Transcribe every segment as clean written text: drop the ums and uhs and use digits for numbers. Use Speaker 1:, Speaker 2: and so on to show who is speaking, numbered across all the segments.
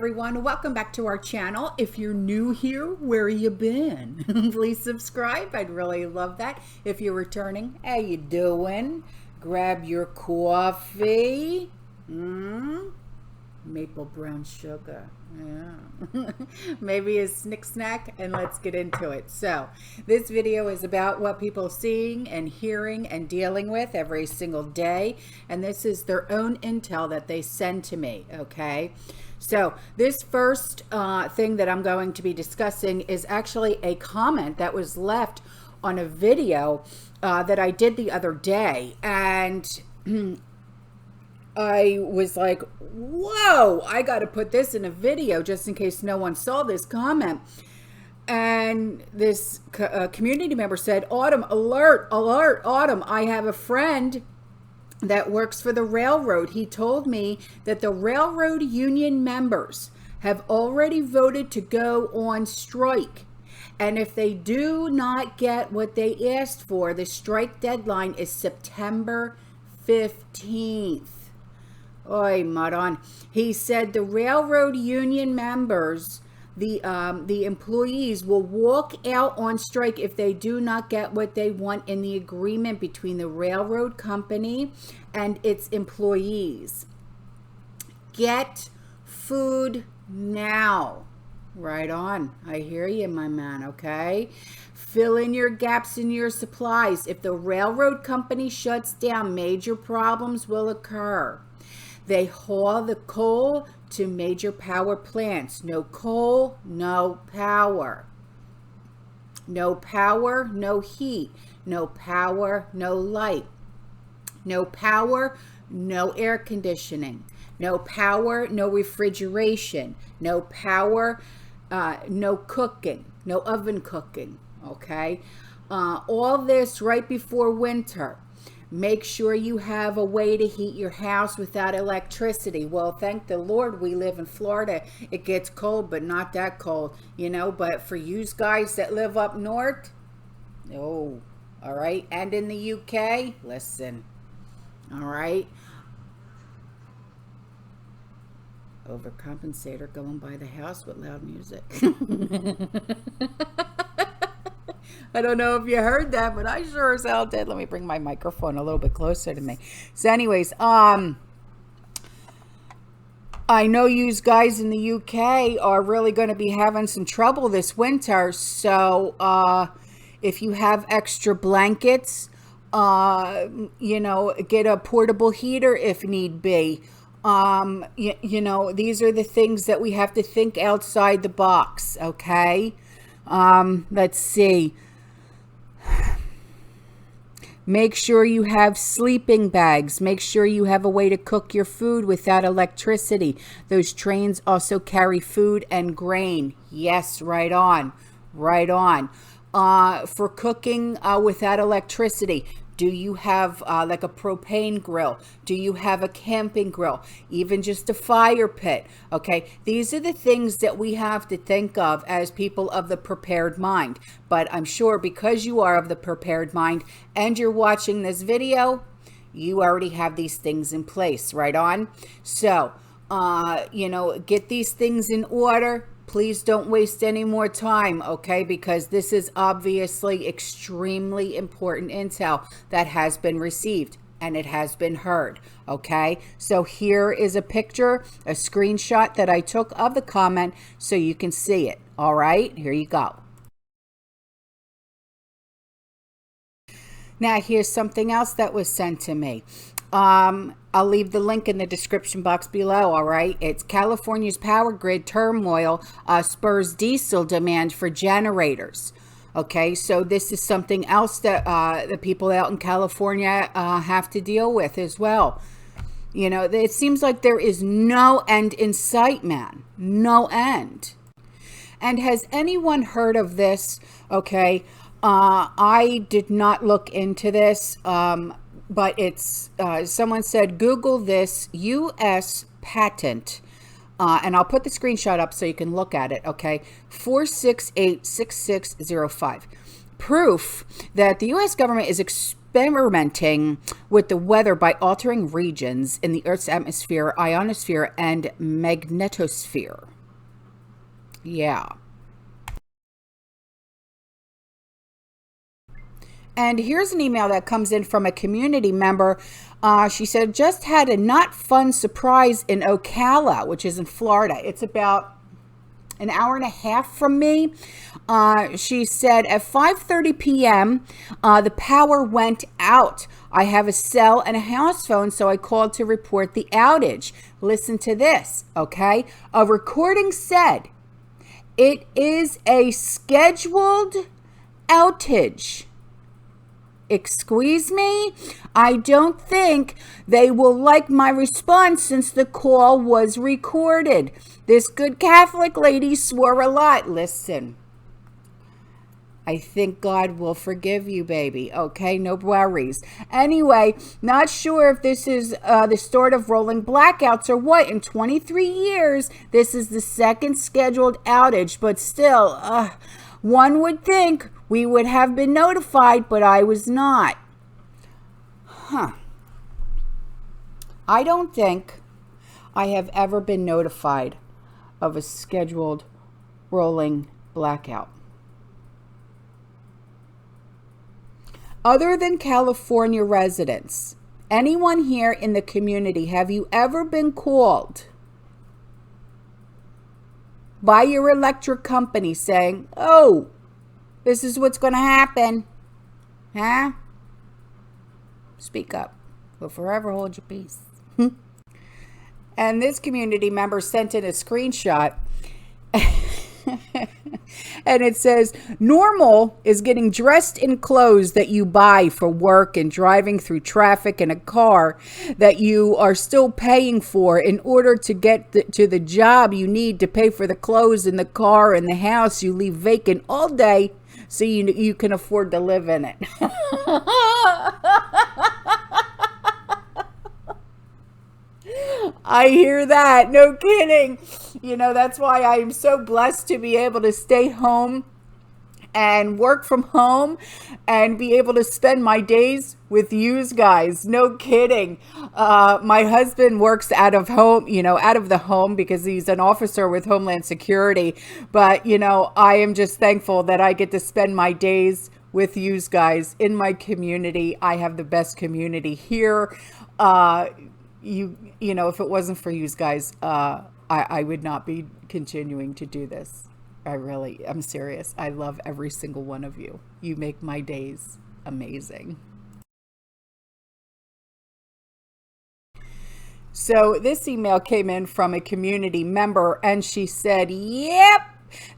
Speaker 1: everyone. Welcome back to our channel. If you're new here, where you been? Please subscribe. I'd really love that. If you're returning, how you doing? Grab your coffee. Maple brown sugar. Yeah. Maybe a snick snack, and let's get into it. So this video is about what people are seeing and hearing and dealing with every single day, and this is their own intel that they send to me. Okay, so this first thing that I'm going to be discussing is actually a comment that was left on a video that I did the other day, and I was like, whoa, I got to put this in a video just in case no one saw this comment. And this community member said, Autumn, alert, alert, Autumn, I have a friend that works for the railroad. He told me that the railroad union members have already voted to go on strike. And if they do not get what they asked for, the strike deadline is September 15th. Oy, Maron. He said the railroad union members, the employees, will walk out on strike if they do not get what they want in the agreement between the railroad company and its employees. Get food now. Right on. I hear you, my man, okay? Fill in your gaps in your supplies. If the railroad company shuts down, major problems will occur. They haul the coal to major power plants. No coal, no power. No power, no heat. No power, no light. No power, no air conditioning. No power, no refrigeration. No power, no cooking. No oven cooking, okay? All this right before winter. Make sure you have a way to heat your house without electricity. Well, thank the Lord we live in Florida. It gets cold, but not that cold, you know. But for you guys that live up north, oh, all right. And in the UK, listen, all right. Overcompensator going by the house with loud music. I don't know if you heard that, but I sure as hell did. Let me bring my microphone a little bit closer to me. So anyways, I know you guys in the UK are really going to be having some trouble this winter. So if you have extra blankets, you know, get a portable heater if need be. You know, these are the things that we have to think outside the box, okay? Let's see. Make sure you have sleeping bags. Make sure you have a way to cook your food without electricity. Those trains also carry food and grain. Yes, right on. Right on. For cooking without electricity, do you have like a propane grill? Do you have a camping grill? Even just a fire pit? Okay, these are the things that we have to think of as people of the prepared mind. But I'm sure because you are of the prepared mind and you're watching this video, you already have these things in place, right on? So, you know, get these things in order. Please don't waste any more time, okay? Because this is obviously extremely important intel that has been received and it has been heard, okay? So here is a picture, a screenshot that I took of the comment so you can see it, all right? Here you go. Now, here's something else that was sent to me. I'll leave the link in the description box below, all right? It's California's power grid turmoil spurs diesel demand for generators. Okay, so this is something else that the people out in California have to deal with as well. You know, it seems like there is no end in sight, man. No end. And has anyone heard of this? Okay, I did not look into this. But it's, someone said, Google this U.S. patent, and I'll put the screenshot up so you can look at it, okay? 4686605. Proof that the U.S. government is experimenting with the weather by altering regions in the Earth's atmosphere, ionosphere, and magnetosphere. Yeah. And here's an email that comes in from a community member. She said, just had a not fun surprise in Ocala, which is in Florida. It's about an hour and a half from me. She said at 5:30 p.m., the power went out. I have a cell and a house phone, so I called to report the outage. Listen to this, okay? A recording said, it is a scheduled outage. Excuse me? I don't think they will like my response since the call was recorded. This good Catholic lady swore a lot. Listen, I think God will forgive you, baby. Okay, no worries. Anyway, not sure if this is the start of rolling blackouts or what. In 23 years, this is the second scheduled outage, but still, one would think we would have been notified, but I was not. I don't think I have ever been notified of a scheduled rolling blackout. Other than California residents, anyone here in the community, have you ever been called by your electric company saying, oh, this is what's going to happen? Huh? Speak up. We'll forever hold your peace. And this community member sent in a screenshot. And it says, normal is getting dressed in clothes that you buy for work and driving through traffic in a car that you are still paying for in order to get to the job you need to pay for the clothes in the car and the house you leave vacant all day so you can afford to live in it. I hear that. No kidding. You know, that's why I am so blessed to be able to stay home and work from home and be able to spend my days with you guys. No kidding. My husband works out of the home because he's an officer with Homeland Security. But, I am just thankful that I get to spend my days with you guys in my community. I have the best community here. If it wasn't for you guys, I would not be continuing to do this. I'm serious. I love every single one of you. You make my days amazing. So this email came in from a community member, and she said, yep,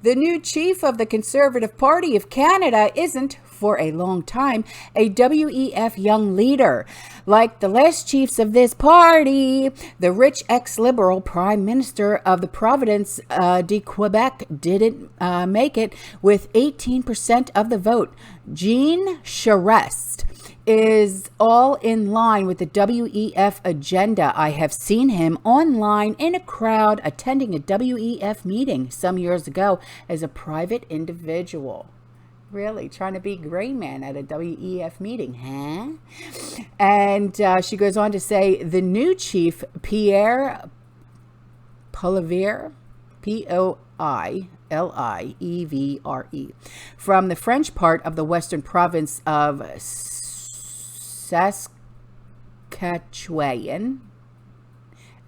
Speaker 1: the new chief of the Conservative Party of Canada isn't, for a long time, a WEF young leader. Like the last chiefs of this party, the rich ex-liberal prime minister of the province de Quebec didn't make it with 18% of the vote. Jean Charest is all in line with the WEF agenda. I have seen him online in a crowd attending a WEF meeting some years ago as a private individual. Really trying to be gray man at a WEF meeting, huh? And she goes on to say the new chief, Pierre Poilievre, Poilievre, from the French part of the western province of Saskatchewan,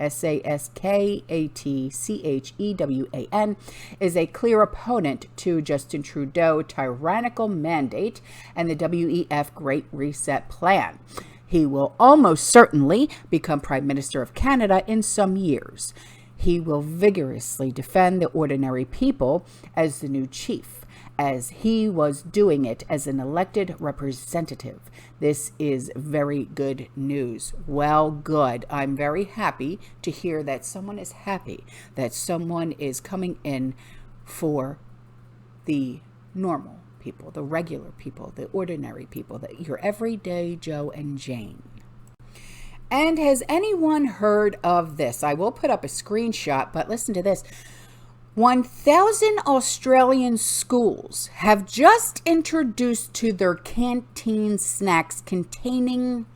Speaker 1: Saskatchewan, is a clear opponent to Justin Trudeau's tyrannical mandate and the WEF Great Reset Plan. He will almost certainly become Prime Minister of Canada in some years. He will vigorously defend the ordinary people as the new chief, as he was doing it as an elected representative. This is very good news. Well, good. I'm very happy to hear that someone is happy, that someone is coming in for the normal people, the regular people, the ordinary people, your everyday Joe and Jane. And has anyone heard of this? I will put up a screenshot, but listen to this. 1,000 Australian schools have just introduced to their canteen snacks containing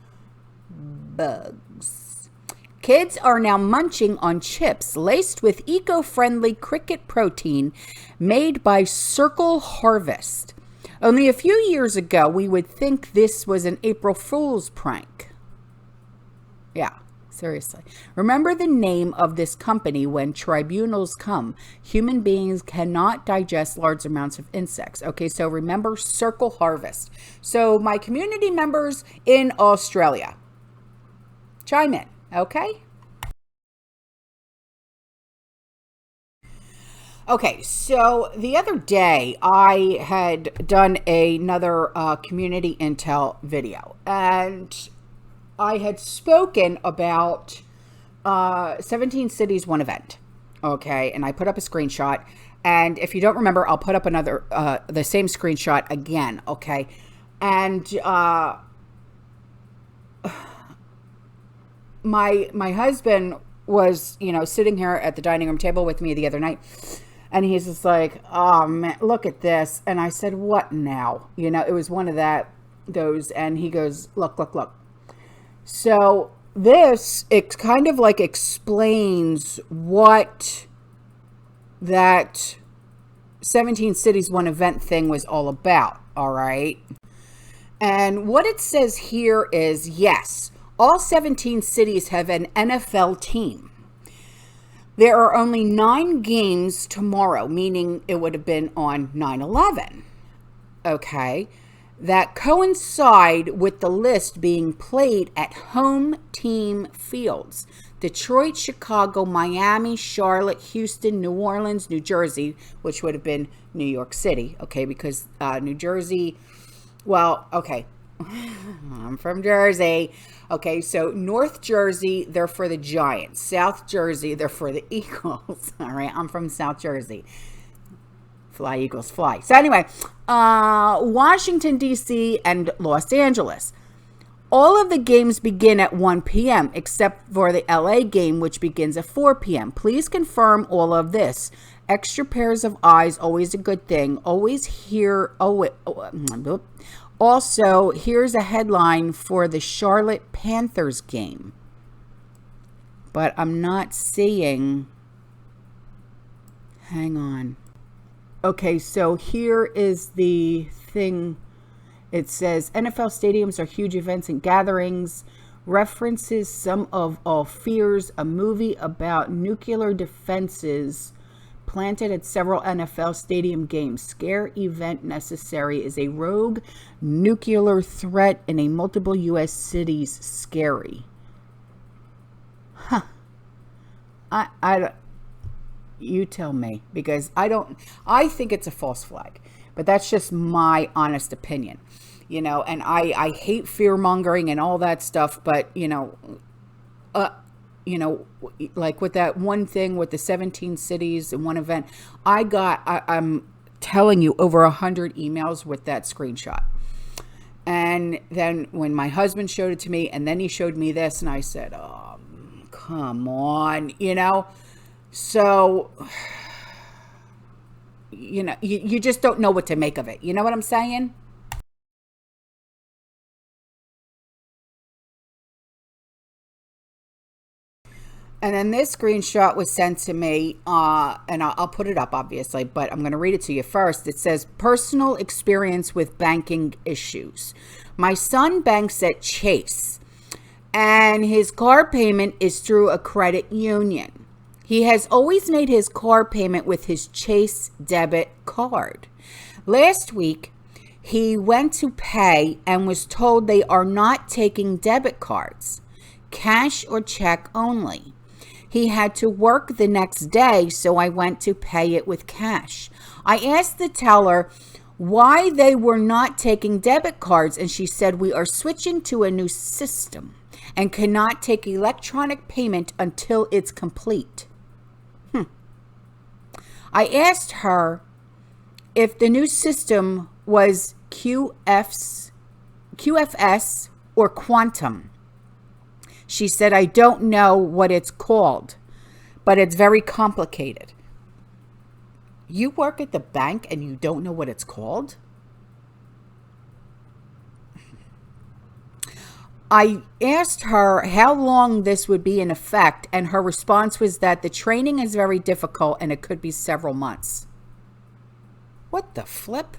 Speaker 1: bugs. Kids are now munching on chips laced with eco-friendly cricket protein made by Circle Harvest. Only a few years ago, we would think this was an April Fool's prank. Yeah, seriously. Remember the name of this company when tribunals come. Human beings cannot digest large amounts of insects. Okay, so remember Circle Harvest. So my community members in Australia, chime in, okay? Okay, so the other day I had done another community intel video, and I had spoken about 17 cities, one event. Okay, and I put up a screenshot, and if you don't remember, I'll put up another the same screenshot again. Okay, and my husband was, you know, sitting here at the dining room table with me the other night. And he's just like, oh, man, look at this. And I said, what now? You know, it was one of those. And he goes, look, look, look. So this, it kind of like explains what that 17 cities, one event thing was all about. All right. And what it says here is, yes, all 17 cities have an NFL team. There are only 9 games tomorrow, meaning it would have been on 9/11, okay, that coincide with the list being played at home team fields. Detroit, Chicago, Miami, Charlotte, Houston, New Orleans, New Jersey, which would have been New York City, okay, because New Jersey, well, okay, I'm from Jersey. Okay, so North Jersey, they're for the Giants. South Jersey, they're for the Eagles. All right, I'm from South Jersey. Fly, Eagles, fly. So anyway, Washington, D.C. and Los Angeles. All of the games begin at 1 p.m. except for the L.A. game, which begins at 4 p.m. Please confirm all of this. Extra pairs of eyes, always a good thing. Always hear... Also, here's a headline for the Charlotte Panthers game. But I'm not seeing... Hang on. Okay, so here is the thing. It says, NFL stadiums are huge events and gatherings. References some of all fears, a movie about nuclear defenses planted at several NFL stadium games. Scare event necessary is a rogue nuclear threat in a multiple U.S. cities. Scary. Huh. I you tell me, because I think it's a false flag, but that's just my honest opinion, you know, and I hate fear mongering and all that stuff, but you know, like with that one thing with the 17 cities and one event, I'm telling you, over 100 emails with that screenshot. And then when my husband showed it to me, and then he showed me this, and I said, oh, come on, you know? So, you know, you just don't know what to make of it. You know what I'm saying? And then this screenshot was sent to me, and I'll put it up, obviously, but I'm going to read it to you first. It says, personal experience with banking issues. My son banks at Chase, and his car payment is through a credit union. He has always made his car payment with his Chase debit card. Last week, he went to pay and was told they are not taking debit cards, cash or check only. He had to work the next day, so I went to pay it with cash. I asked the teller why they were not taking debit cards, and she said, we are switching to a new system and cannot take electronic payment until it's complete. I asked her if the new system was QFS or Quantum. She said, I don't know what it's called, but it's very complicated. You work at the bank and you don't know what it's called? I asked her how long this would be in effect, and her response was that the training is very difficult and it could be several months. What the flip?